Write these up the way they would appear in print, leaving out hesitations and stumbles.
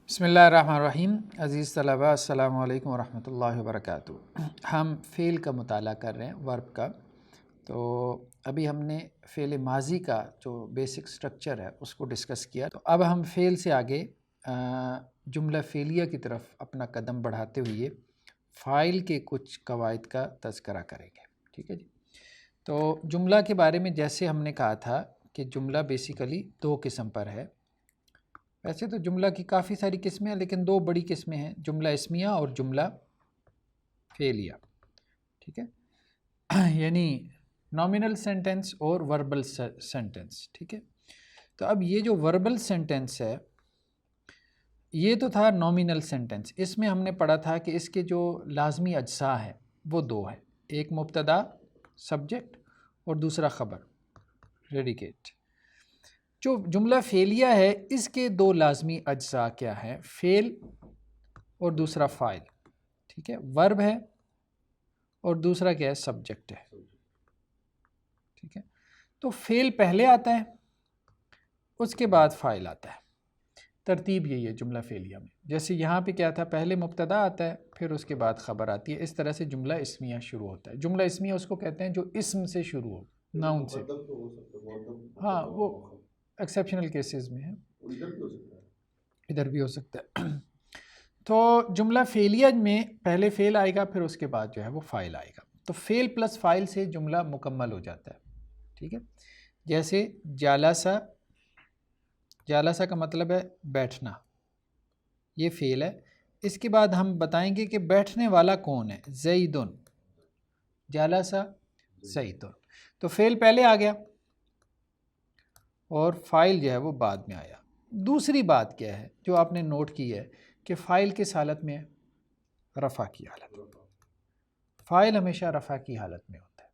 بسم اللہ الرحمن الرحیم۔ عزیز طلباء السلام علیکم ورحمۃ اللہ وبرکاتہ۔ ہم فعل کا مطالعہ کر رہے ہیں، ورب کا۔ تو ابھی ہم نے فعل ماضی کا جو بیسک سٹرکچر ہے اس کو ڈسکس کیا، تو اب ہم فعل سے آگے جملہ فعلیہ کی طرف اپنا قدم بڑھاتے ہوئے فاعل کے کچھ قواعد کا تذکرہ کریں گے، ٹھیک ہے جی۔ تو جملہ کے بارے میں جیسے ہم نے کہا تھا کہ جملہ بیسیکلی دو قسم پر ہے۔ ویسے تو جملہ کی کافی ساری قسمیں ہیں، لیکن دو بڑی قسمیں ہیں، جملہ اسمیہ اور جملہ فعلیہ، ٹھیک ہے، یعنی نامینل سینٹنس اور وربل سینٹنس، ٹھیک ہے۔ تو اب یہ جو وربل سینٹنس ہے یہ تو تھا نامینل سینٹنس، اس میں ہم نے پڑھا تھا کہ اس کے جو لازمی اجزاء ہیں وہ دو ہیں، ایک مبتدا سبجیکٹ اور دوسرا خبر پریڈیکیٹ۔ جو جملہ فعلیہ ہے اس کے دو لازمی اجزاء کیا ہیں؟ فعل اور دوسرا فاعل، ٹھیک ہے، ورب ہے اور دوسرا کیا ہے؟ سبجیکٹ ہے، ٹھیک ہے۔ تو فعل پہلے آتا ہے، اس کے بعد فاعل آتا ہے، ترتیب یہی ہے جملہ فعلیہ میں۔ جیسے یہاں پہ کیا تھا، پہلے مبتدا آتا ہے پھر اس کے بعد خبر آتی ہے، اس طرح سے جملہ اسمیہ شروع ہوتا ہے۔ جملہ اسمیہ اس کو کہتے ہیں جو اسم سے شروع ہو، ناؤن سے۔ ہاں، وہ ایکسیپشنل کیسز میں ہے، ادھر بھی ہو سکتا ہے۔ تو جملہ فعلیہ میں پہلے فعل آئے گا پھر اس کے بعد جو ہے وہ فاعل آئے گا، تو فعل پلس فاعل سے جملہ مکمل ہو جاتا ہے، ٹھیک ہے۔ جیسے جالسا، جالسا کا مطلب ہے بیٹھنا، یہ فعل ہے۔ اس کے بعد ہم بتائیں گے کہ بیٹھنے والا کون ہے، زیدن، جالسا زیدن، تو فعل پہلے آ گیا اور فاعل جو ہے وہ بعد میں آیا۔ دوسری بات کیا ہے جو آپ نے نوٹ کی ہے کہ فاعل کس حالت میں ہے؟ رفع کی حالت میں۔ فاعل ہمیشہ رفع کی حالت میں ہوتا ہے،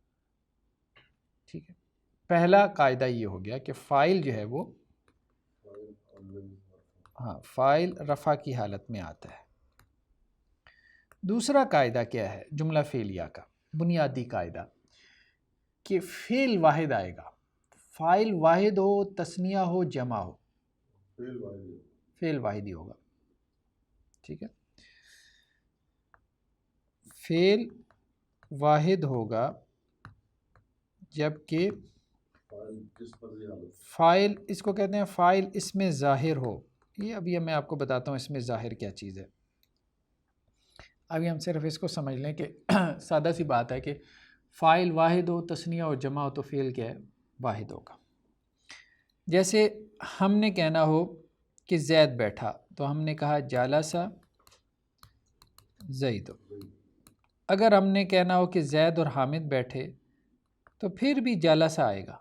ٹھیک ہے۔ پہلا قاعدہ یہ ہو گیا کہ فاعل جو ہے وہ فاعل رفع کی حالت میں آتا ہے۔ دوسرا قاعدہ کیا ہے جملہ فعلیہ کا، بنیادی قاعدہ، کہ فعل واحد آئے گا، فاعل واحد ہو، تثنیہ ہو، جمع ہو، فعل واحد ہی ہوگا، ٹھیک ہے۔ فعل واحد ہوگا جبکہ فاعل، اس کو کہتے ہیں فاعل اس میں ظاہر ہو۔ یہ ابھی میں آپ کو بتاتا ہوں اس میں ظاہر کیا چیز ہے۔ ابھی ہم صرف اس کو سمجھ لیں کہ سادہ سی بات ہے کہ فاعل واحد ہو، تثنیہ اور جمع ہو تو فعل کیا ہے؟ واحد ہوگا۔ جیسے ہم نے کہنا ہو کہ زید بیٹھا تو ہم نے کہا جالسا زید۔ اگر ہم نے کہنا ہو کہ زید اور حامد بیٹھے تو پھر بھی جالسا آئے گا،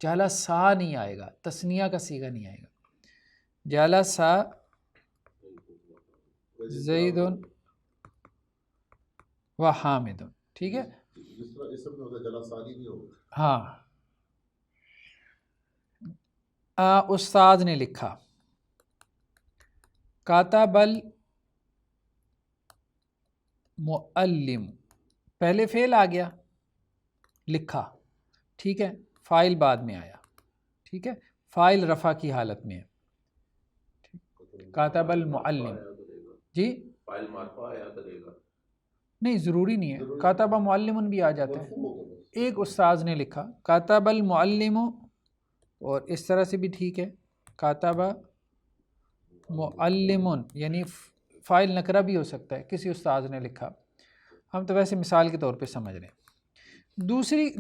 جالسا نہیں آئے گا، تثنیہ کا صیغہ نہیں آئے گا۔ جالسا زید و حامد، ٹھیک ہے، ہاں۔ استاد نے لکھا، کاتب المعلم، پہلے فعل آ گیا لکھا، ٹھیک ہے، فاعل بعد میں آیا، ٹھیک ہے، فاعل رفع کی حالت میں ہے، کاتب المعلم، جی فاعل مرفوع آیا کرے گا، نہیں ضروری نہیں ہے، کاتب معلم بھی آ جاتا ہے، ایک استاذ نے لکھا، کاتب المعلم، اور اس طرح سے بھی ٹھیک ہے، کاتب معلم، یعنی فاعل نکرہ بھی ہو سکتا ہے، کسی استاذ نے لکھا، ہم تو ویسے مثال کے طور پہ سمجھ رہے ہیں۔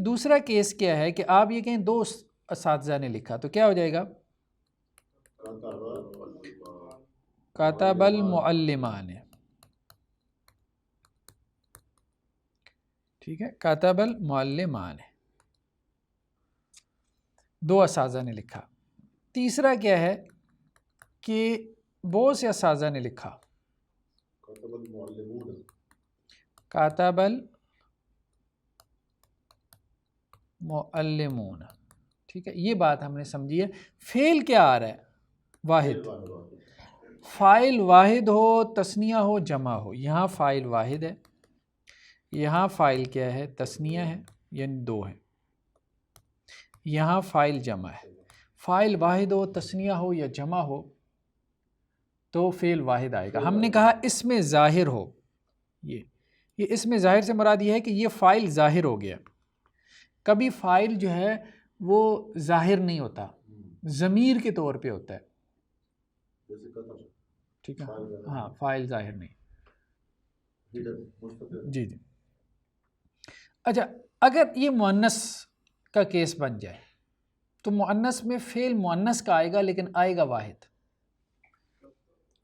دوسرا کیس کیا ہے کہ آپ یہ کہیں دو اساتذہ نے لکھا تو کیا ہو جائے گا؟ کاتب المعلمان، ٹھیک ہے، کاتب المعلمان، دو اساتذہ نے لکھا۔ تیسرا کیا ہے کہ بہت سے اساتذہ نے لکھا، کاتب المعلمون، ٹھیک ہے، یہ بات ہم نے سمجھی ہے۔ فعل کیا آ رہا ہے؟ واحد، فاعل واحد ہو، تثنیہ ہو، جمع ہو، یہاں فاعل واحد ہے، یہاں فاعل کیا ہے؟ تثنیہ ہے، یعنی دو ہے، یہاں فاعل جمع ہے۔ فاعل واحد ہو، تثنیہ ہو یا جمع ہو تو فعل واحد آئے گا۔ ہم نے کہا اس میں ظاہر ہو، یہ اس میں ظاہر سے مراد یہ ہے کہ یہ فاعل ظاہر ہو گیا۔ کبھی فاعل جو ہے وہ ظاہر نہیں ہوتا، ضمیر کے طور پہ ہوتا ہے، ٹھیک ہے، ہاں فاعل ظاہر نہیں، جی جی۔ اچھا، اگر یہ مؤنث کا کیس بن جائے تو مؤنث میں فعل مؤنث کا آئے گا لیکن آئے گا واحد،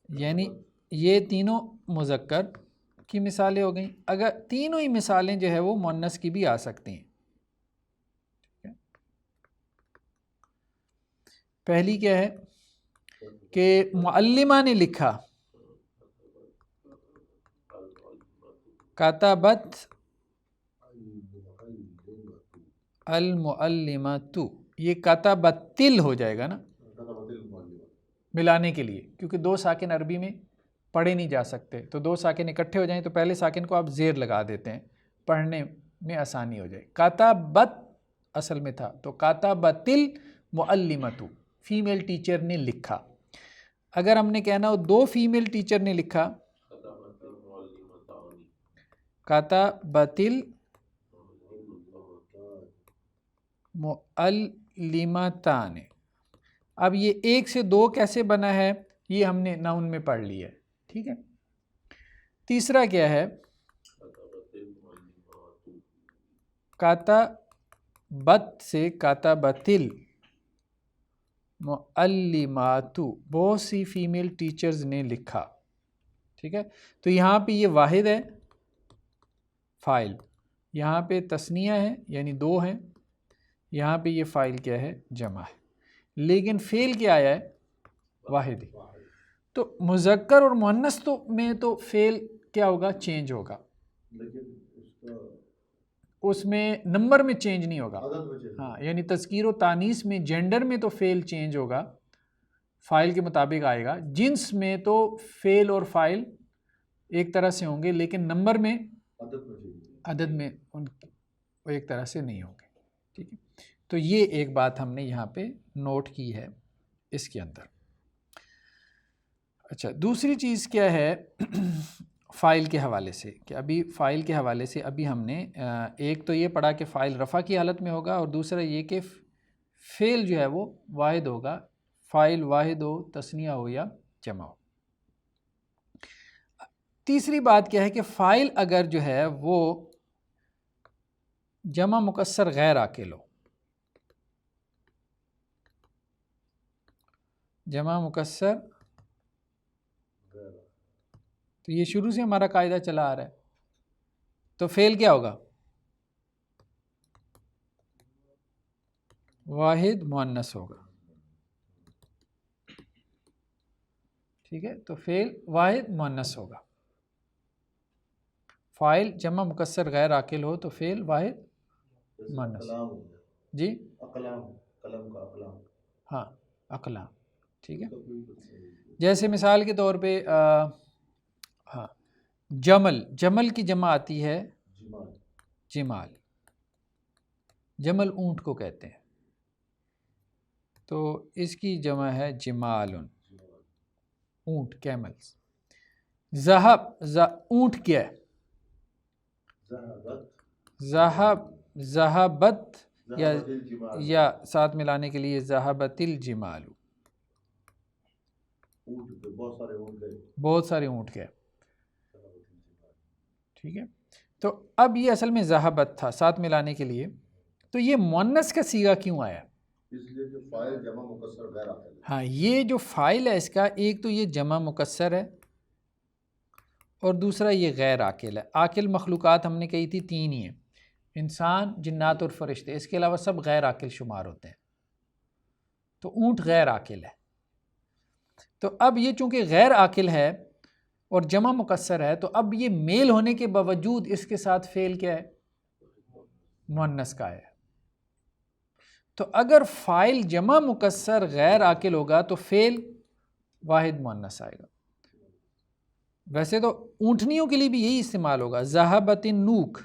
یعنی یہ تینوں مذکر کی مثالیں ہو گئیں۔ اگر تینوں ہی مثالیں جو ہے وہ مؤنث کی بھی آ سکتی ہیں۔ پہلی کیا ہے کہ معلمہ نے لکھا، کتبت المعلمۃ، یہ کتبتل ہو جائے گا نا ملانے کے لیے، کیونکہ دو ساکن عربی میں پڑھے نہیں جا سکتے، تو دو ساکن اکٹھے ہو جائیں تو پہلے ساکن کو آپ زیر لگا دیتے ہیں، پڑھنے میں آسانی ہو جائے۔ کتبت اصل میں تھا تو کتبتل معلمۃ، فیمیل ٹیچر نے لکھا۔ اگر ہم نے کہنا ہو دو فیمیل ٹیچر نے لکھا، کتبتل معلمتان۔ اب یہ ایک سے دو کیسے بنا ہے یہ ہم نے ناؤن میں پڑھ لیا ہے، ٹھیک ہے۔ تیسرا کیا ہے، کتبت سے کتبتل معلمات، بہت سی فیمیل ٹیچرز نے لکھا، ٹھیک ہے۔ تو یہاں پہ یہ واحد ہے فاعل، یہاں پہ تثنیہ ہے یعنی دو ہیں، یہاں پہ یہ فاعل کیا ہے، جمع ہے، لیکن فعل کیا آیا ہے، واحد ہے۔ تو مذکر اور مؤنث تو میں تو فعل کیا ہوگا، چینج ہوگا، اس میں نمبر میں چینج نہیں ہوگا، ہاں، یعنی تذکیر و تانیث میں جینڈر میں تو فعل چینج ہوگا، فاعل کے مطابق آئے گا، جنس میں تو فعل اور فاعل ایک طرح سے ہوں گے، لیکن نمبر میں عدد میں ان ایک طرح سے نہیں ہوں گے، ٹھیک ہے۔ تو یہ ایک بات ہم نے یہاں پہ نوٹ کی ہے اس کے اندر۔ اچھا، دوسری چیز کیا ہے فاعل کے حوالے سے، کہ ابھی فاعل کے حوالے سے ابھی ہم نے ایک تو یہ پڑھا کہ فاعل رفع کی حالت میں ہوگا، اور دوسرا یہ کہ فعل جو ہے وہ واحد ہوگا، فاعل واحد ہو، تثنیہ ہو یا جمع ہو۔ تیسری بات کیا ہے کہ فاعل اگر جو ہے وہ جمع مکسر غیر عاقل ہو، جمع مکسر، تو یہ شروع سے ہمارا قاعدہ چلا آ رہا ہے، تو فعل کیا ہوگا، واحد مؤنث ہوگا، ٹھیک ہے۔ تو فعل واحد مؤنث ہوگا، فاعل جمع مکسر غیر عاقل ہو تو فعل واحد مؤنث، جی ہاں اقلام، ٹھیک ہے۔ جیسے مثال کے طور پہ ہاں جمل، جمل کی جمع آتی ہے جمال، جمل اونٹ کو کہتے ہیں، تو اس کی جمع ہے جمال، اونٹ، کیملز۔ ذہب، اونٹ کیا ہے، ذہبت، یا ساتھ ملانے کے لیے ذہبت الجمال، بہت سارے اونٹ گئے، ٹھیک ہے۔ تو اب یہ اصل میں ذہبت تھا، ساتھ ملانے کے لیے، تو یہ مؤنث کا صیغہ کیوں آیا، اس لیے کہ فاعل جمع مکسر غیر عاقل ہے۔ ہاں، یہ جو فاعل ہے اس کا، ایک تو یہ جمع مکسر ہے اور دوسرا یہ غیر عاقل ہے۔ عاقل مخلوقات ہم نے کہی تھی تین ہی ہیں، انسان، جنات اور فرشتے، اس کے علاوہ سب غیر عاقل شمار ہوتے ہیں، تو اونٹ غیر عاقل ہے۔ تو اب یہ چونکہ غیر عاقل ہے اور جمع مکسر ہے، تو اب یہ میل ہونے کے باوجود اس کے ساتھ فعل کیا ہے، مؤنث کا ہے۔ تو اگر فاعل جمع مکسر غیر عاقل ہوگا تو فعل واحد مؤنث آئے گا۔ ویسے تو اونٹنیوں کے لیے بھی یہی استعمال ہوگا، ذہبت النوک،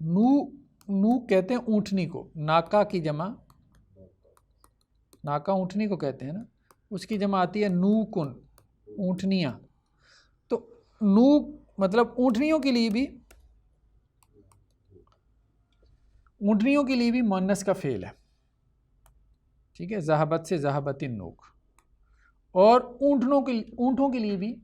نو نوک کہتے ہیں اونٹنی کو، ناکا کی جمع، ناکا اونٹنی کو کہتے ہیں نا، اس کی جمع آتی ہے نوکن، اونٹنیاں. تو نوک مطلب اونٹنیوں کے لیے بھی مؤنث کا فعل ہے. ٹھیک ہے، ذہبت سے ذہبت النوک. اور اونٹوں کے لیے بھی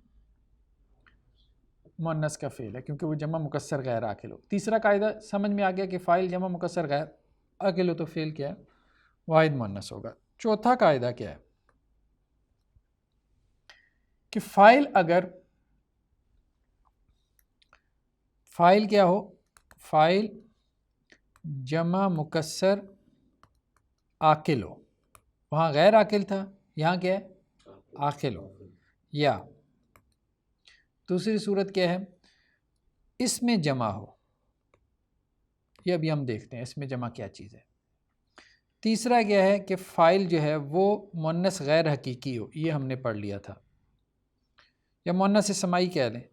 مؤنث کا فعل ہے کیونکہ وہ جمع مکسر غیر عاقل ہو. تیسرا قاعدہ سمجھ میں آ گیا کہ فاعل جمع مکسر غیر عاقل ہو تو فعل کیا ہے؟ واحد مؤنث ہوگا. چوتھا قاعدہ کیا ہے کہ فاعل کیا ہو؟ فاعل جمع مکسر عاقل ہو. وہاں غیر عاقل تھا، یہاں کیا ہے؟ عاقل ہو. یا دوسری صورت کیا ہے؟ اس میں جمع ہو. یہ ابھی ہم دیکھتے ہیں اس میں جمع کیا چیز ہے. تیسرا کیا ہے کہ فاعل جو ہے وہ مؤنث غیر حقیقی ہو، یہ ہم نے پڑھ لیا تھا، یا مؤنث سمائی کہہ لیں.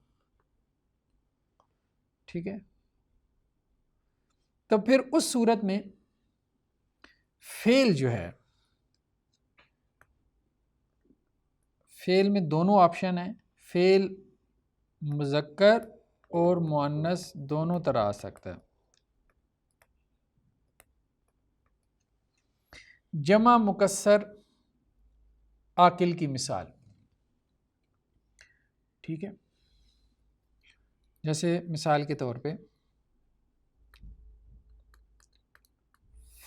ٹھیک ہے، تو پھر اس صورت میں فعل جو ہے، فعل میں دونوں آپشن ہیں، فعل مذکر اور مؤنث دونوں طرح آ سکتا ہے. جمع مکسر عاقل کی مثال، ٹھیک ہے، جیسے مثال کے طور پہ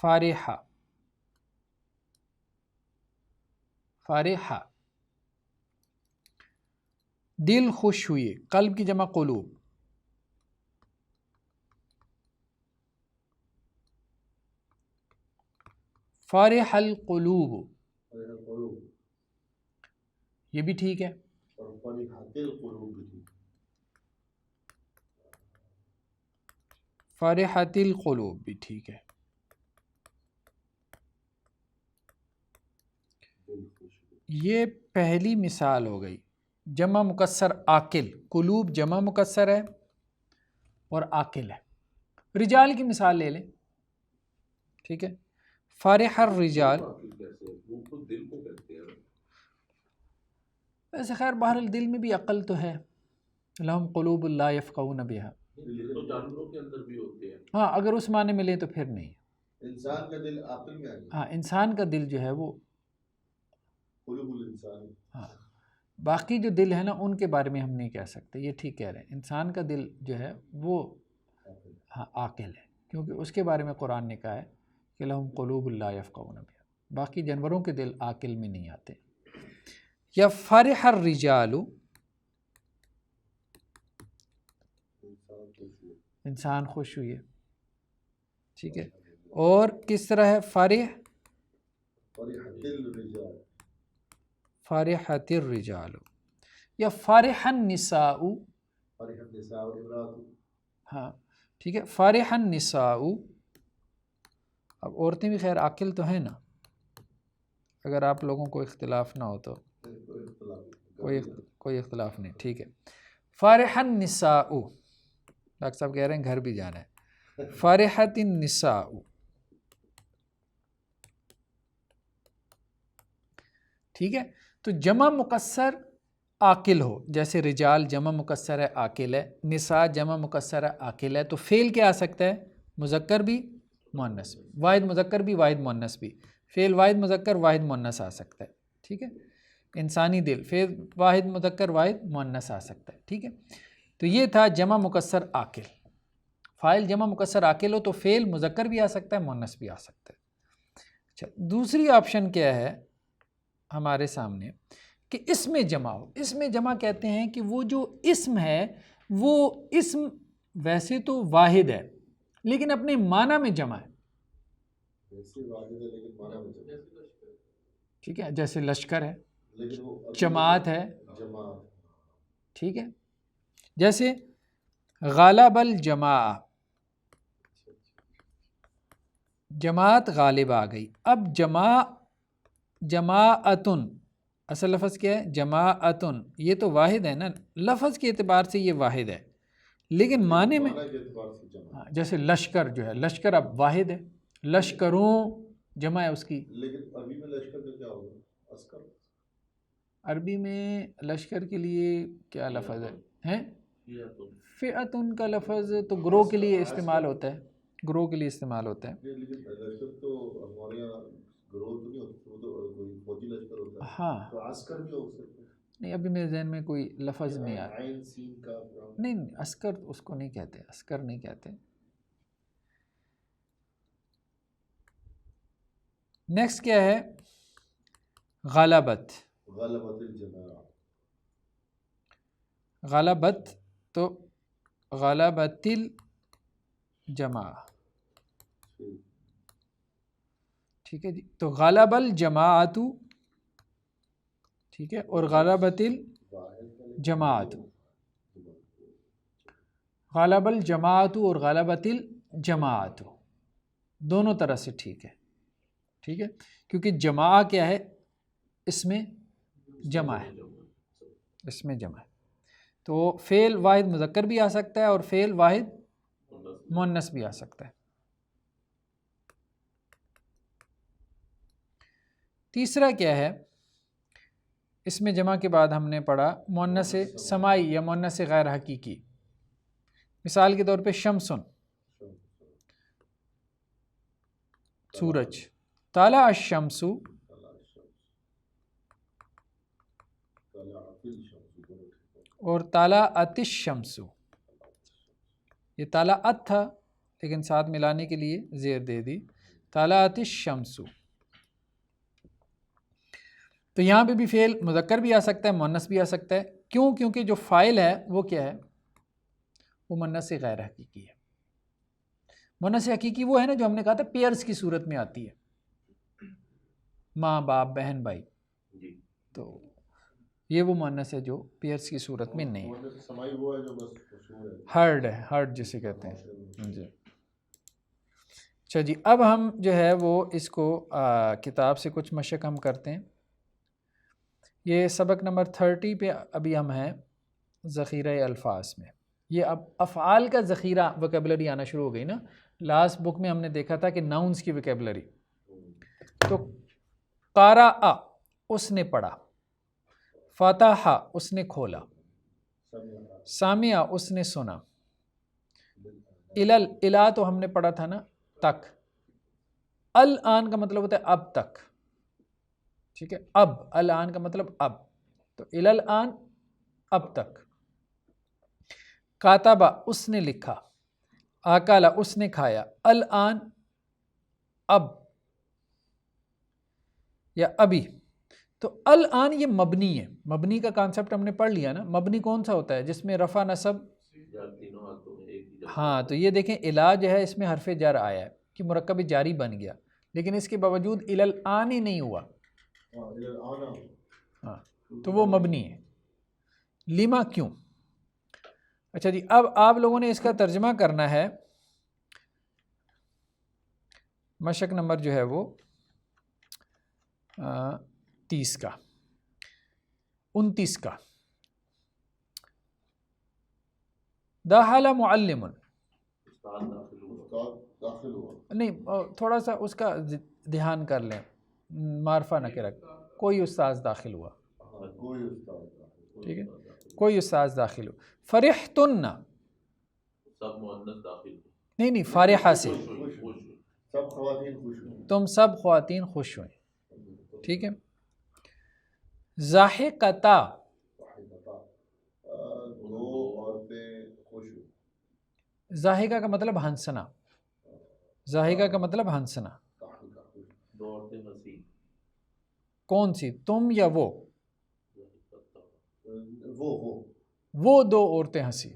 فارحہ، فارحہ دل خوش ہوئے، قلب کی جمع قلوب. فارح القلوب، یہ بھی ٹھیک ہے. فارحت القلوب بھی ٹھیک ہے. یہ پہلی مثال ہو گئی جمع مکسر عاقل. قلوب جمع مکسر ہے اور عاقل ہے. رجال کی مثال لے لیں، ٹھیک ہے. فارح الرجال، ویسے خیر بہرحال دل میں بھی عقل تو ہے. لہم قلوب لا یفقہون بہا، تو جانوروں کے اندر بھی ہوتے ہیں. ہاں اگر اس معنی میں لیں تو پھر نہیں. انسان کا دل عقل میں آ گیا. ہاں انسان کا دل جو ہے وہ قلوب الانسان. ہاں باقی جو دل ہے نا ان کے بارے میں ہم نہیں کہہ سکتے. یہ ٹھیک کہہ رہے ہیں، انسان کا دل جو ہے وہ ہاں عاقل ہے، کیونکہ اس کے بارے میں قرآن نے کہا ہے کہ لہم قلوب لا یفقہون بہا. باقی جانوروں کے دل عاقل میں نہیں آتے. یا فرح الرجال، انسان خوش ہوئی ہے، ٹھیک ہے. اور کس طرح ہے؟ فارحت الرجال یا فارح النساء. ہاں ٹھیک ہے، فارح النساء. اب عورتیں بھی خیر عاقل تو ہیں نا، اگر آپ لوگوں کو اختلاف نہ ہو تو کوئی اختلاف نہیں، ٹھیک ہے. فارح النساء، ڈاکٹر صاحب کہہ رہے ہیں گھر بھی جانا ہے. فارحت النساء، ٹھیک ہے. تو جمع مکسر عاقل ہو، جیسے رجال جمع مکسر ہے عاقل ہے، نساء جمع مکسر ہے عاقل ہے، تو فعل کیا آ سکتا ہے؟ مذکر بھی مؤنث بھی، واحد مذکر بھی واحد مؤنث بھی. فعل واحد مذکر واحد مؤنث آ سکتا ہے، ٹھیک ہے. انسانی دل فعل واحد مذکر واحد مؤنث آ سکتا ہے، ٹھیک ہے. تو یہ تھا جمع مکسر عاقل. فاعل جمع مکسر عاقل ہو تو فعل مذکر بھی آ سکتا ہے مؤنث بھی آ سکتا ہے. اچھا دوسری آپشن کیا ہے ہمارے سامنے کہ اسم جمع ہو. اسم جمع کہتے ہیں کہ وہ جو اسم ہے وہ اسم ویسے تو واحد ہے لیکن اپنے معنی میں جمع ہے. ٹھیک ہے، جیسے لشکر ہے، جماعت ہے، ٹھیک ہے. جیسے غالب الجماع، جماعت غالب آ گئی. اب جماعتن اصل لفظ کیا ہے؟ جماعتن. یہ تو واحد ہے نا، لفظ کے اعتبار سے یہ واحد ہے لیکن معنی میں معنی کے اعتبار سے جمع ہے۔ جیسے لشکر جو ہے، لشکر اب واحد ہے، لشکروں جمع ہے اس کی۔ لیکن عربی میں لشکر کا کیا ہوگا؟ عسکر۔ عربی میں لشکر کے لیے کیا لفظ ہے؟ فئتن کا لفظ تو گروہ کے لیے استعمال ہوتا ہے، گروہ کے لیے استعمال ہوتا ہے۔ لیکن لشکر تو ہمارے یہاں گروہ تو نہیں ہوتا، وہ تو کوئی فوجی لشکر ہوتا ہے، ہاں تو عسکر بھی ہو سکتا ہے۔ نہیں، ابھی میرے ذہن میں کوئی لفظ نہیں آ رہا۔ عین سین کا نہیں، عسکر اس کو نہیں کہتے، عسکر نہیں کہتے۔ نیکسٹ کیا ہے؟ غلبت۔ غلبت الجماعہ۔ غلبت تو غلبت الجماعہ، ٹھیک ہے جی۔ تو غلب الجماعت، ٹھیک ہے، اور غلبت الجماعت، غلب الجماعت اور غلبت الجماعت دونوں طرح سے ٹھیک ہے، ٹھیک ہے، کیونکہ جماع کیا ہے؟ اس میں جمع ہے، اس میں جمع ہے، تو فعل واحد مذکر بھی آ سکتا ہے اور فعل واحد مؤنث بھی آ سکتا ہے۔ تیسرا کیا ہے؟ اس میں جمع کے بعد ہم نے پڑھا مؤنث سمائی یا مؤنث غیر حقیقی۔ مثال کے طور پہ شمسن، سورج، طلع الشمس، اور طلعت الشمس، یہ طلعت تھا لیکن ساتھ ملانے کے لیے زیر دے دی، طلعت الشمس۔ تو یہاں پہ بھی فعل مذکر بھی آ سکتا ہے، مؤنث بھی آ سکتا ہے، کیوں؟ کیونکہ جو فاعل ہے وہ کیا ہے؟ وہ مؤنث غیر حقیقی ہے۔ مؤنث حقیقی وہ ہے نا جو ہم نے کہا تھا پیئرز کی صورت میں آتی ہے، ماں باپ بہن بھائی، تو یہ وہ مؤنث ہے جو پیئرز کی صورت میں نہیں ہے، سمائی وہ ہے جو بس مشہور ہے، ہرڈ ہے، ہرڈ جسے کہتے ہیں جی۔ اچھا جی، اب ہم جو ہے وہ اس کو کتاب سے کچھ مشق ہم کرتے ہیں۔ یہ سبق نمبر 30 پہ ابھی ہم ہیں، ذخیرہ الفاظ میں۔ یہ اب افعال کا ذخیرہ ویکیبلری آنا شروع ہو گئی نا۔ لاسٹ بک میں ہم نے دیکھا تھا کہ ناؤنز کی ویکیبلری، تو قرأ اس نے پڑھا، فتح اس نے کھولا، سامع اس نے سنا، الا تو ہم نے پڑھا تھا نا تک، الآن کا مطلب ہوتا ہے اب تک، ٹھیک ہے، اب، الآن کا مطلب اب، تو الان اب تک، کاتبہ اس نے لکھا، آکالا اس نے کھایا، الآن اب یا ابھی۔ تو الآن یہ مبنی ہے، مبنی کا کانسیپٹ ہم نے پڑھ لیا نا۔ مبنی کون سا ہوتا ہے؟ جس میں رفع نصب، ہاں، تو یہ دیکھیں الا جو ہے اس میں حرف جر آیا ہے کہ مرکب جاری بن گیا، لیکن اس کے باوجود الان ہی نہیں ہوا، ہاں، تو وہ مبنی ہے۔ لما کیوں؟ اچھا جی، اب آپ لوگوں نے اس کا ترجمہ کرنا ہے، مشق نمبر جو ہے وہ 30 کا، 29 کا۔ دخل معلم، نہیں تھوڑا سا اس کا دھیان کر لیں، معرفہ نہ کرا، کوئی استاذ داخل ہوا، ٹھیک ہے، کوئی استاذ داخل ہو۔ فرحتن، نہیں فارحہ سے، تم سب خواتین خوش ہوئیں، ٹھیک ہے۔ ضاحکتا، ضاحکہ کا مطلب ہنسنا، ضاحکہ کا مطلب ہنسنا، کون سی؟ تم یا وہ؟ وہ دو عورتیں ہنسی،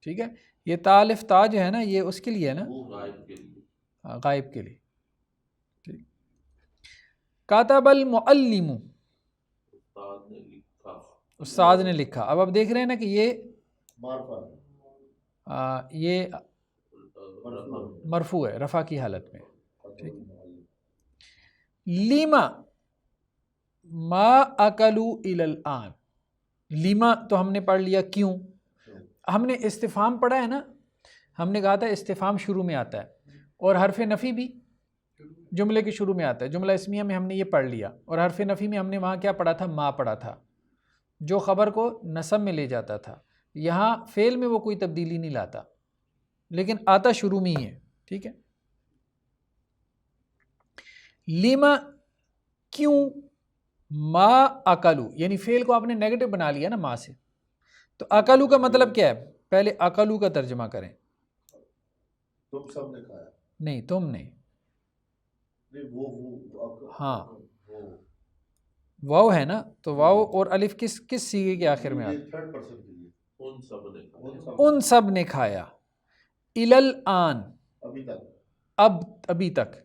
ٹھیک ہے۔ یہ تا الف تا جو ہے نا یہ اس کے لیے ہے نا، غائب کے لیے، ٹھیک۔ کاتب المعلم، استاد نے لکھا۔ اب دیکھ رہے ہیں نا کہ یہ مرفوع ہے، رفع کی حالت میں، ٹھیک۔ لیما ما اکلوا الی الان، لیما تو ہم نے پڑھ لیا کیوں، ہم نے استفہام پڑھا ہے نا, ہم نے کہا تھا استفہام شروع میں آتا ہے اور حرف نفی بھی جملے کے شروع میں آتا ہے. جملہ اسمیہ میں ہم نے یہ پڑھ لیا, اور حرف نفی میں ہم نے وہاں کیا پڑھا تھا؟ ما پڑھا تھا, جو خبر کو نصب میں لے جاتا تھا. یہاں فعل میں وہ کوئی تبدیلی نہیں لاتا, لیکن آتا شروع میں ہی ہے. ٹھیک ہے. لیما کیوں, ما اکلو, یعنی فعل کو آپ نے نیگیٹو بنا لیا نا ما سے, تو اکلو کا مطلب کیا ہے؟ پہلے اکلو کا ترجمہ کریں. تم سب نے کھایا. نہیں, تم نے. ہاں واو ہے نا, تو واو اور الف کس سیغے کے آخر میں آتا؟ ان سب نے کھایا. الان, ابھی تک.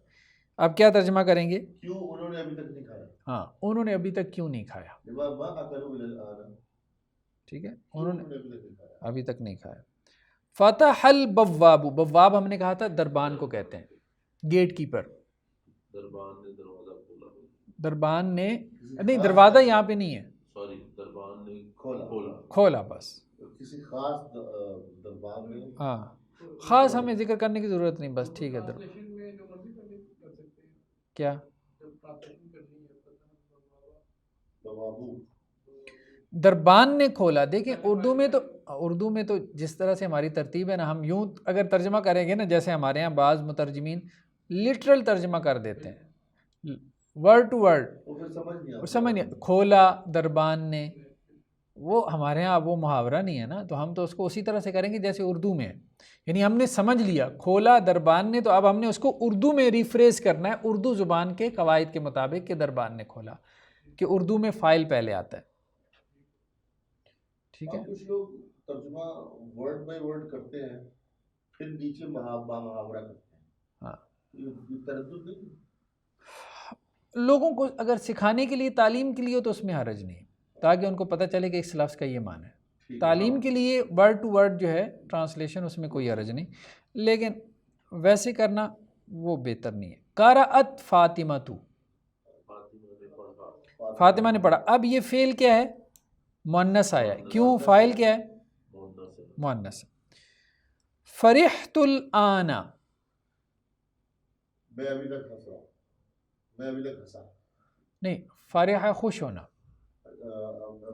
اب کیا ترجمہ کریں گے؟ کیوں انہوں نے ابھی تک نہیں کھایا. ہاں, انہوں نے ابھی تک کیوں نہیں کھایا. ٹھیک ہے, انہوں نے ابھی تک نہیں کھایا. فتح البواب, بواب ہم نے کہا تھا دربان کو کہتے ہیں, گیٹ کیپر. دربان نے نہیں, دروازہ یہاں پہ نہیں ہے, دربان نے کھولا بس. کسی خاص دربان میں. ہاں, خاص ہمیں ذکر کرنے کی ضرورت نہیں, بس ٹھیک ہے. کیا دربان نے کھولا. دیکھیں اردو میں تو جس طرح سے ہماری ترتیب ہے نا, ہم یوں اگر ترجمہ کریں گے نا, جیسے ہمارے ہاں بعض مترجمین لٹرل ترجمہ کر دیتے ہیں, ورڈ ٹو ورڈ, سمجھ نہیں. کھولا دربان نے, وہ ہمارے ہاں وہ محاورہ نہیں ہے نا, تو ہم تو اس کو اسی طرح سے کریں گے جیسے اردو میں ہے. یعنی ہم نے سمجھ لیا کھولا دربان نے, تو اب ہم نے اس کو اردو میں ریفریز کرنا ہے, اردو زبان کے قواعد کے مطابق, کہ دربان نے کھولا, کہ اردو میں فائل پہلے آتا ہے. ٹھیک ہے. کچھ لوگ ترجمہ ورڈ بائی ورڈ کرتے ہیں, پھر نیچے محاورہ کرتے ہیں. ہاں, یہ تردد نہیں. لوگوں کو اگر سکھانے کے لیے, تعلیم کے لیے ہو تو اس میں حرج نہیں, تاکہ ان کو پتہ چلے کہ اس لفظ کا یہ معنی ہے. تعلیم کے لیے ورڈ ٹو ورڈ جو ہے ٹرانسلیشن, اس میں کوئی حرج نہیں, لیکن ویسے کرنا وہ بہتر نہیں ہے. قرأت فاطمہ تو, فاطمہ نے پڑھا. اب یہ فعل کیا ہے؟ مؤنث آیا ہے. کیوں؟ فاعل کیا ہے؟ مؤنث. فرحت الآن, میں ابھی تک ہنس رہا ہوں, میں ابھی تک ہنسا. نہیں, فرح خوش ہونا,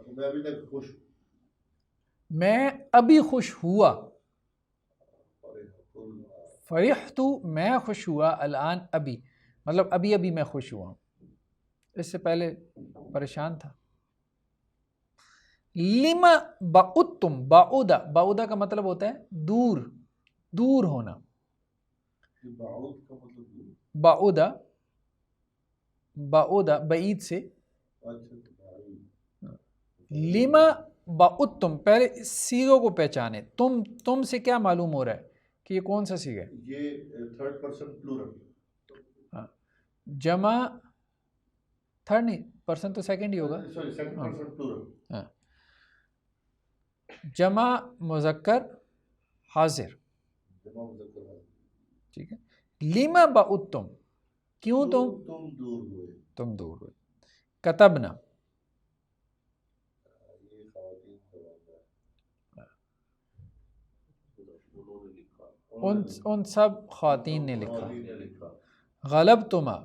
میں ابھی تک خوش ہوں. میں ابھی خوش ہوا. فرحت میں خوش ہوا, الآن ابھی, مطلب ابھی ابھی میں خوش ہوا ہوں, اس سے پہلے پریشان تھا. لما بعدتم, بعودہ کا مطلب ہوتا ہے دور, دور ہونا. بعودہ بعید سے. لما بعدتم, پہلے اس صیغوں کو پہچانے. تم سے کیا معلوم ہو رہا ہے کہ یہ کون سا صیغہ ہے؟ یہ تھرڈ پرسن پلورل. ہاں, جمع تھرڈ نہیں, پرسن تو سیکنڈ ہی ہوگا. ہاں, جمع مذکر حاضر. ٹھیک ہے. لما بعدتم, کیوں تم دور ہوئے. کتبنا, ان سب خواتین نے لکھا. غلبتما,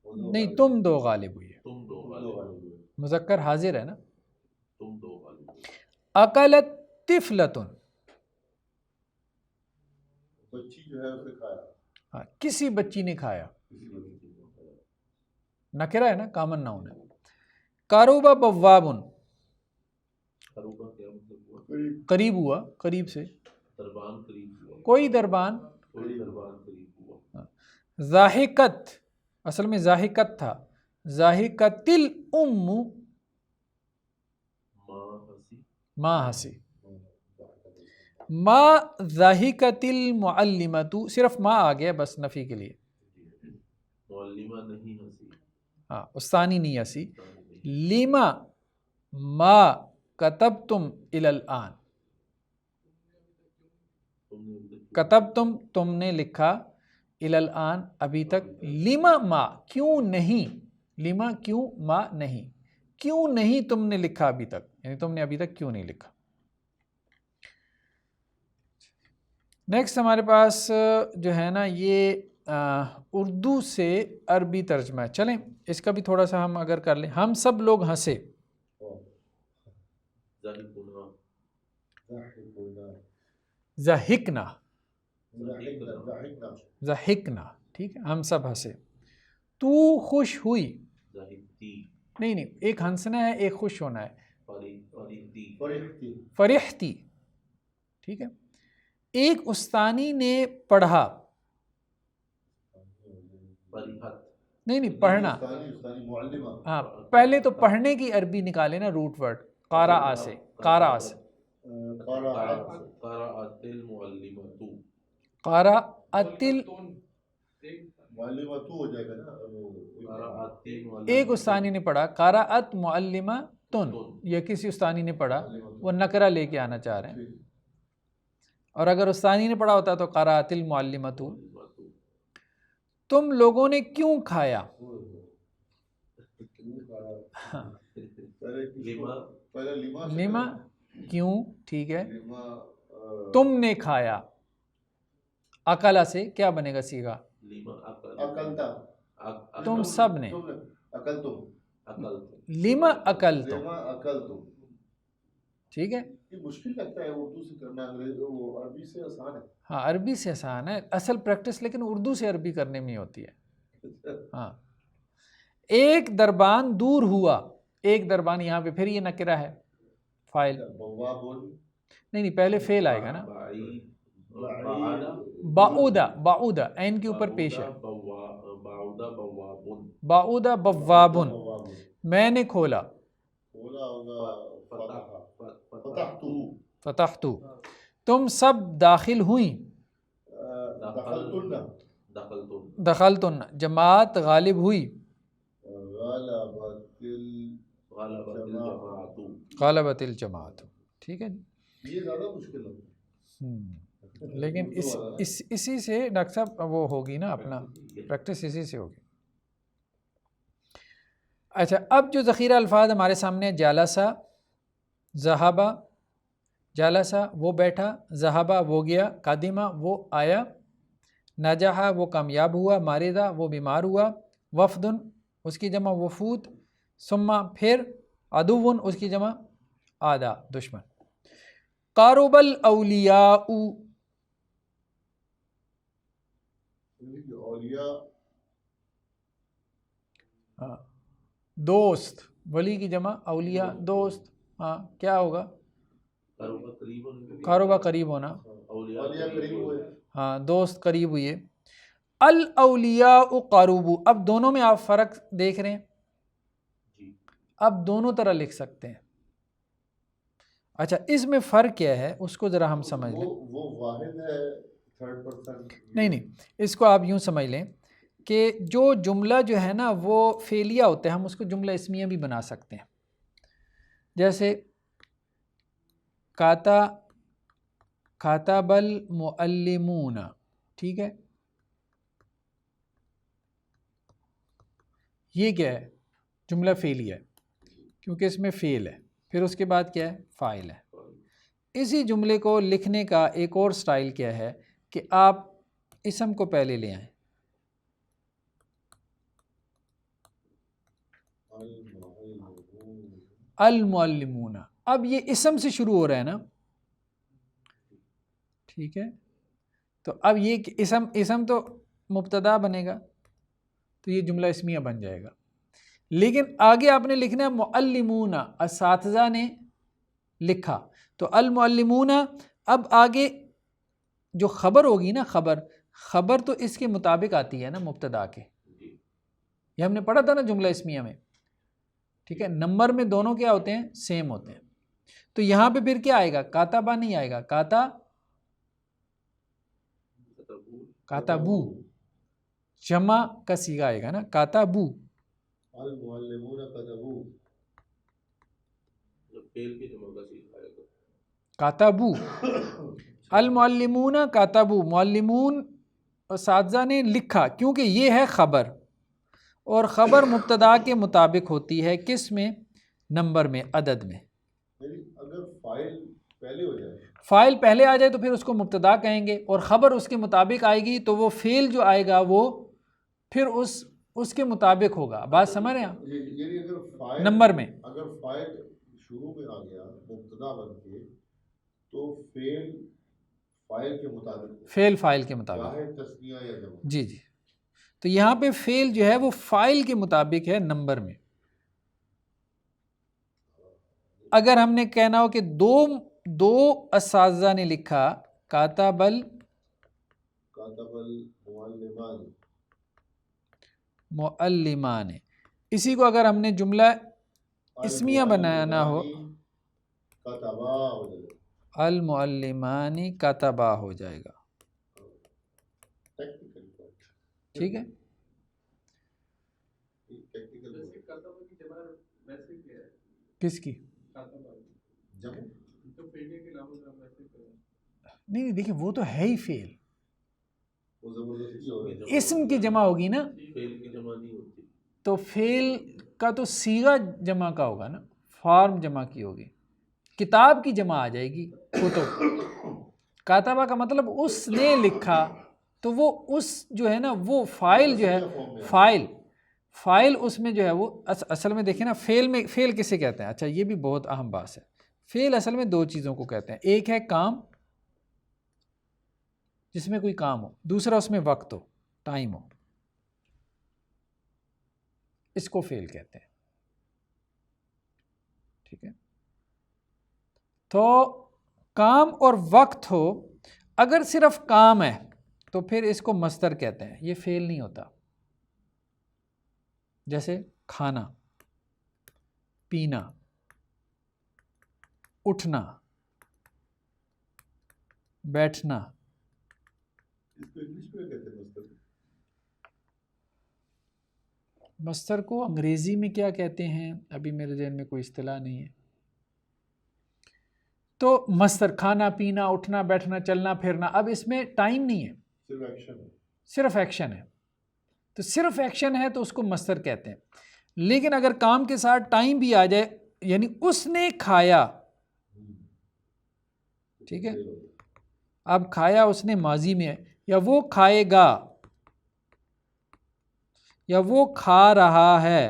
نہیں, تم دو غالب ہوئی ہے, مذکر حاضر ہے نا. اکلت طفلتن, بچی جو ہے اس نے کھایا. ہاں, کسی بچی نے کھایا. نکرہ ہے نا, کامن ناؤن ہے. قرب بوابن, قریب ہوا, قریب سے. کوئی دربان. ضاحکت, اصل میں ضاحکت تھا. ضاحکت الام, ما ہنسی. ما ضاحکت المعلمۃ, صرف ما آ گیا بس نفی کے لیے. ہاں, استانی نہیں ہنسی. لما ما کتبتم الی الآن, کتبتم تم نے لکھا, الی الآن ابھی تک، لما ما کیوں نہیں، لما کیوں، ما نہیں، کیوں نہیں تم نے لکھا ابھی تک، یعنی تم نے ابھی تک کیوں نہیں لکھا۔ نیکسٹ ہمارے پاس جو ہے نا یہ اردو سے عربی ترجمہ ہے، چلیں اس کا بھی تھوڑا سا ہم اگر کر لیں۔ ہم سب لوگ ہنسے، ضحکنا، ضحکنا، ٹھیک ہے، ہم سب ہنسے۔ تو خوش ہوئی، نہیں نہیں، ایک ہنسنا ہے ایک خوش ہونا ہے، فرحتی، ٹھیک ہے۔ ایک استانی نے پڑھا، نہیں نہیں پڑھنا، ہاں پہلے تو پڑھنے کی عربی نکالے نا، روٹ ورڈ قارآ سے، قارآ سے، قارآت، ایک استانی نے پڑھا، قارآت معلمۃ، یا کسی استانی نے پڑھا، وہ نکرہ لے کے آنا چاہ رہے ہیں، اور اگر استانی نے پڑھا ہوتا تو قرأت المعلمۃ۔ تم لوگوں نے کیوں کھایا، لما کیوں، ٹھیک ہے، تم نے کھایا، اکلا سے کیا بنے گا صیغہ، تم سب نے، لما اکلتم، ٹھیک ہے۔ یہ مشکل لگتا ہے اردو سے کرنا، وہ عربی سے آسان ہے، ہاں عربی سے آسان ہے، اصل پریکٹس لیکن اردو سے عربی کرنے میں ہوتی ہے، ہاں۔ ایک دربان دور ہوا، ایک دربان، یہاں پہ پھر یہ نکرہ ہے، فاعل، نہیں نہیں پہلے فعل آئے گا نا، باعودہ، باعودہ عین کے اوپر پیش ہے، باعودہ بوابن، میں نے کھولا، فتحتو، تم سب داخل ہوئیں، دخلتن، جماعت غالب ہوئی، غلبت الجماعت، ٹھیک ہے جی۔ یہ زیادہ مشکل ہے، لیکن اسی سے ڈاکٹر صاحب وہ ہوگی نا، اپنا پریکٹس اسی سے ہوگی۔ اچھا اب جو ذخیرہ الفاظ ہمارے سامنے، جالسا، ذہبا، جالسا وہ بیٹھا، ذہبا وہ گیا، قادمہ وہ آیا، نجحا وہ کامیاب ہوا، ماردہ وہ بیمار ہوا، وفدن اس کی جمع وفود، ثم پھر، عدوون اس کی جمع آدھا دشمن۔ قارب الاولیاء، دوست، ولی کی جمع اولیاء، دوست، ہاں کیا ہوگا، قاربہ قریب ہونا، ہاں دوست قریب ہوئے۔ الاولیاء قاربو، اب دونوں میں آپ فرق دیکھ رہے ہیں، اب دونوں طرح لکھ سکتے ہیں۔ اچھا اس میں فرق کیا ہے اس کو ذرا ہم سمجھ لیں، وہ واحد ہے، تھرڈ پرسن، نہیں اس کو آپ یوں سمجھ لیں کہ جو جملہ جو ہے نا وہ فعلیہ ہوتا ہے، ہم اس کو جملہ اسمیہ بھی بنا سکتے ہیں، جیسے کاتب المعلمون، ٹھیک ہے، یہ کیا ہے، جملہ فعلیہ ہے کیونکہ اس میں فعل ہے، پھر اس کے بعد کیا ہے، فاعل ہے۔ اسی جملے کو لکھنے کا ایک اور سٹائل کیا ہے کہ آپ اسم کو پہلے لے آئیں، المعلمون، اب یہ اسم سے شروع ہو رہا ہے نا، ٹھیک ہے، تو اب یہ اسم تو مبتدا بنے گا تو یہ جملہ اسمیہ بن جائے گا، لیکن آگے آپ نے لکھنا ہے معلمون، اساتذہ نے لکھا، تو المعلمون، اب آگے جو خبر ہوگی نا، خبر تو اس کے مطابق آتی ہے نا مبتدا کے، یہ ہم نے پڑھا تھا نا جملہ اسمیہ میں، ٹھیک ہے، نمبر میں دونوں کیا ہوتے ہیں، سیم ہوتے ہیں، تو یہاں پہ پھر کیا آئے گا، کاتبہ نہیں آئے گا، کاتبو، جمع کا صیغہ آئے گا نا، کاتبو، المعلمون کتبوا، کاتبو، المعلمون کاتبو، معلمون اساتذہ نے لکھا، کیونکہ یہ ہے خبر، اور خبر مبتدا کے مطابق ہوتی ہے کس میں؟ نمبر میں، عدد میں۔ یعنی اگر فائل پہلے ہو جائے، فائل پہلے آ جائے تو پھر اس کو مبتدا کہیں گے، اور خبر اس کے مطابق آئے گی تو وہ فعل جو آئے گا وہ پھر اس کے مطابق ہوگا۔ بات سمجھ رہے ہیں آپ؟ یعنی اگر فائل نمبر میں اگر فائل شروع میں آ گیا مبتدا بن کے تو فعل فائل کے مطابق، فعل فائل کے مطابق، چاہے تثنیہ یا جمع۔ جی جی، تو یہاں پہ فعل جو ہے وہ فائل کے مطابق ہے نمبر میں۔ اگر ہم نے کہنا ہو کہ دو اساتذہ نے لکھا، کاتب المعلمان، اسی کو اگر ہم نے جملہ اسمیہ بنانا ہو، المعلمان کتبا ہو جائے گا، ٹھیک ہے۔ کس کی؟ نہیں دیکھیں، وہ تو ہے ہی فعل، اسم کی جمع ہوگی نا، تو فعل کا تو صیغہ جمع کا ہوگا نا، فارم جمع کی ہوگی، کتاب کی جمع آ جائے گی کتب، کاتبہ کا مطلب اس نے لکھا، تو وہ اس جو ہے نا وہ فائل جو ہے، فائل اس میں جو ہے وہ اصل میں دیکھیں نا، فعل کسے کہتے ہیں؟ اچھا یہ بھی بہت اہم بات ہے، فعل اصل میں دو چیزوں کو کہتے ہیں، ایک ہے کام جس میں کوئی کام ہو، دوسرا اس میں وقت ہو، ٹائم ہو، اس کو فعل کہتے ہیں، ٹھیک ہے۔ تو کام اور وقت ہو، اگر صرف کام ہے تو پھر اس کو مصدر کہتے ہیں، یہ فعل نہیں ہوتا۔ جیسے کھانا، پینا، اٹھنا، بیٹھنا، مصدر کو انگریزی میں کیا کہتے ہیں ابھی میرے ذہن میں کوئی اصطلاح نہیں ہے۔ تو مصدر کھانا، پینا، اٹھنا، بیٹھنا، چلنا پھرنا، اب اس میں ٹائم نہیں ہے، صرف ایکشن ہے، تو صرف ایکشن ہے تو اس کو مصدر کہتے ہیں۔ لیکن اگر کام کے ساتھ ٹائم بھی آ جائے، یعنی اس نے کھایا، ٹھیک ہے، اب کھایا اس نے ماضی میں ہے، یا وہ کھائے گا، یا وہ کھا رہا ہے،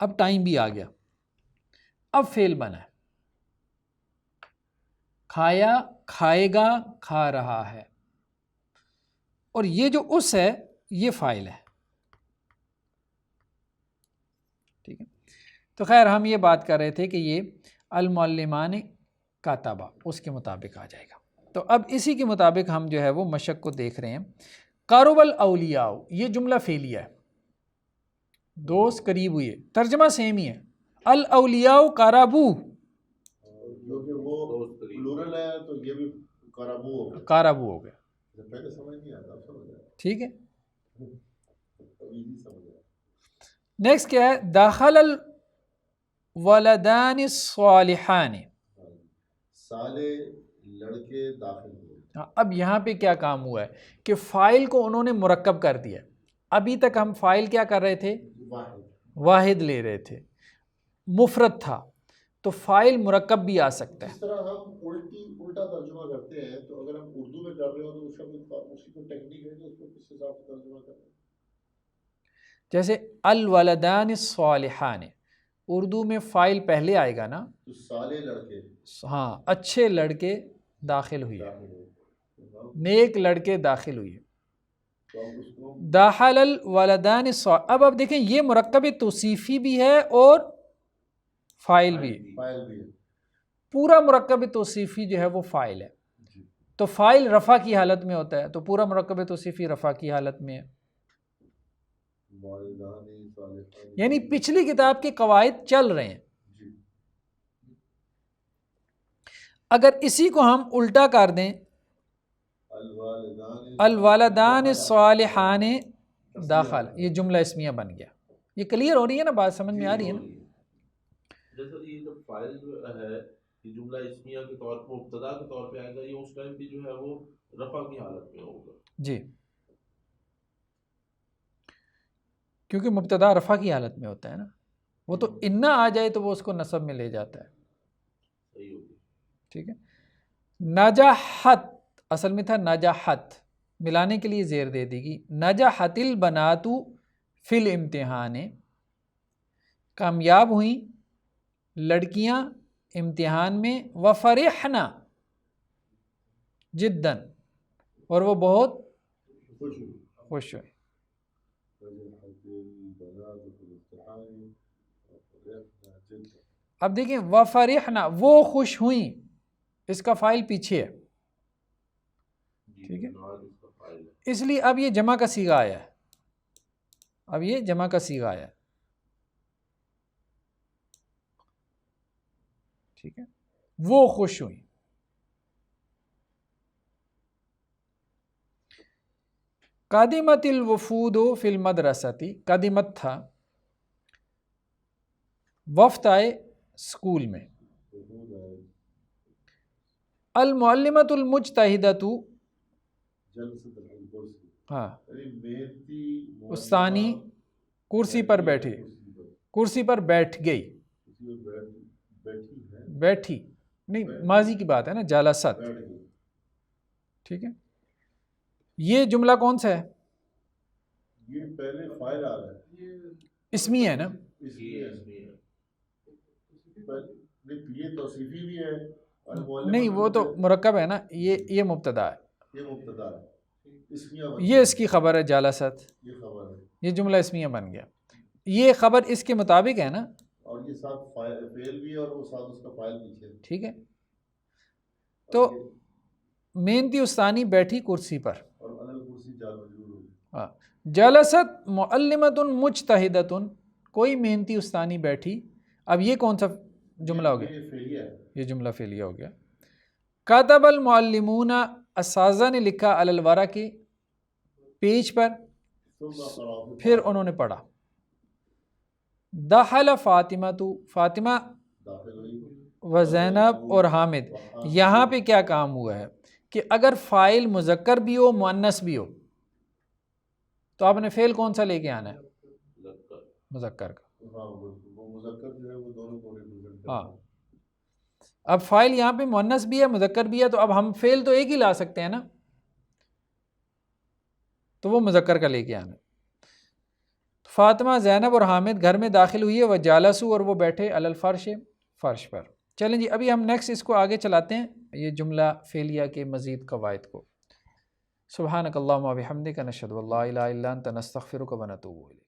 اب ٹائم بھی آ گیا، اب فعل بنا ہے، کھایا، کھائے گا، کھا رہا ہے، اور یہ جو اس ہے یہ فاعل ہے، ٹھیک ہے۔ تو خیر ہم یہ بات کر رہے تھے کہ یہ المعلمان کاتبہ اس کے مطابق آ جائے گا۔ تو اب اسی کے مطابق ہم جو ہے وہ مشق کو دیکھ رہے ہیں۔ قرب الاولیاء، یہ جملہ فعلیہ ہے، دوست قریب ہوئے، ترجمہ سیم ہی ہے، الاولیاء قربو، جو کہ وہ پلورل ہے تو یہ بھی قربو ہو گیا، پہلے سمجھ نہیں آتا، اب سمجھ آیا، ٹھیک ہے۔ ابھی نہیں سمجھ آیا۔ نیکسٹ کیا ہے؟ دخل الولدان الصالحان، صالح لڑکے داخل ہوئے۔ اب یہاں پہ کیا کام ہوا ہے کہ فائل کو انہوں نے مرکب کر دیا، ابھی تک ہم فائل کیا کر رہے تھے؟ واحد لے رہے تھے، مفرد تھا، تو فائل مرکب بھی آ سکتا ہے۔ جس طرح ہم الٹا ترجمہ کرتے ہیں، تو اگر ہم اردو میں کر رہے ہو تو اس کا اسی کو ٹیکنیک ہے کہ اس کو کس حساب سے ترجمہ کریں۔ جیسے الولدان الصالحان، اردو میں فائل پہلے آئے گا نا، تو صالح لڑکے، ہاں، اچھے لڑکے داخل ہوئے، نیک لڑکے داخل ہوئے، داخل الولدان اب دیکھیں یہ مرکب توصیفی بھی ہے اور فاعل بھی ہے، پورا مرکب توصیفی جو ہے وہ فاعل ہے، تو فاعل رفع کی حالت میں ہوتا ہے، تو پورا مرکب توصیفی رفع کی حالت میں ہے، یعنی پچھلی کتاب کے قواعد چل رہے ہیں۔ اگر اسی کو ہم الٹا کر دیں، الوالدان الصالحان داخل، یہ جملہ اسمیہ بن گیا۔ یہ کلیئر ہو رہی ہے نا بات، سمجھ میں آ رہی ہے نا؟ جیسے یہ جو فائل جو ہے کہ جملہ اسمیہ کے طور پر مبتدا کے طور پہ آئے گا، یہ اس ٹائم بھی جو ہے وہ رفع کی حالت میں ہوگا. جی، کیونکہ مبتدا رفع کی حالت میں ہوتا ہے نا، وہ تو انا آ جائے تو وہ اس کو نصب میں لے جاتا ہے. صحیح ہوگی. ٹھیک ہے. نجحت اصل میں تھا نجحت، ملانے کے لیے زیر دے دی گی. نجحت البنات فی الامتحان، کامیاب ہوئیں لڑکیاں امتحان میں. وفرحنا جدا، اور وہ بہت خوش ہوئے. اب دیکھیں وفرحنا، وہ خوش ہوئیں، اس کا فائل پیچھے ہے. ٹھیک ہے، اس لیے اب یہ جمع کا صیغہ آیا ہے. اب یہ جمع کا صیغہ آیا ہے. ٹھیک ہے، وہ خوش ہوئیں. قدمت الوفود فی المدرسۃ، قدمت تھا، وفد آئے اسکول میں. المعلمۃ المجتہدۃ، ہاں استانی کرسی پر بیٹھی، کرسی پر بیٹھ گئی، بیٹھی نہیں ماضی کی بات ہے نا، جالست. ٹھیک ہے، یہ جملہ کون سا ہے؟ یہ پہلے فاعل آ رہا ہے، اسمی ہے نا. یہ توصیفی بھی ہے، نہیں وہ تو مرکب ہے نا، یہ مبتدا ہے، یہ مبتدا ہے، یہ اس کی خبر ہے جالست، یہ خبر ہے، یہ جملہ اسمیہ بن گیا. یہ خبر اس کے مطابق ہے نا، اور یہ ساتھ فعل بھی ہے اور وہ ساتھ اس کا فاعل پیچھے. ٹھیک ہے. تو محنتی استانی بیٹھی کرسی پر، اور علل کرسی جار مجرور ہوگی. ہاں. جلست معلمۃ مجتہدۃ، کوئی محنتی استانی بیٹھی. اب یہ کون سا جملہ ہو گیا؟ یہ فعلیہ ہے، یہ جملہ فعلیہ ہو گیا. کتب المعلمون، اساتذہ نے لکھا، علی الورق، پیج پر، پھر انہوں نے پڑھا. دخل فاطمہ، فاطمہ داخل ہوئی، و زینب اور حامد. یہاں پہ کیا کام ہوا ہے کہ اگر فاعل مذکر بھی ہو مؤنث بھی ہو تو آپ نے فعل کون سا لے کے آنا ہے؟ مذکر کا. ہاں وہ مذکر جو ہے وہ دونوں کو ریپرزینٹ کرتا ہے. ہاں، اب فاعل یہاں پہ مؤنث بھی ہے مذکر بھی ہے، تو اب ہم فعل تو ایک ہی لا سکتے ہیں نا، تو وہ مذکر کا لے کے آنا. فاطمہ، زینب اور حامد گھر میں داخل ہوئی ہے، وجالسوا، اور وہ بیٹھے، علی الفرش، فرش پر. چلیں جی، ابھی ہم نیکسٹ اس کو آگے چلاتے ہیں، یہ جملہ فعلیہ کے مزید قواعد کو. سبحانک اللہم و بحمدک، نشہد ان لا الہ الا انت، نستغفرک و نتوب الیک.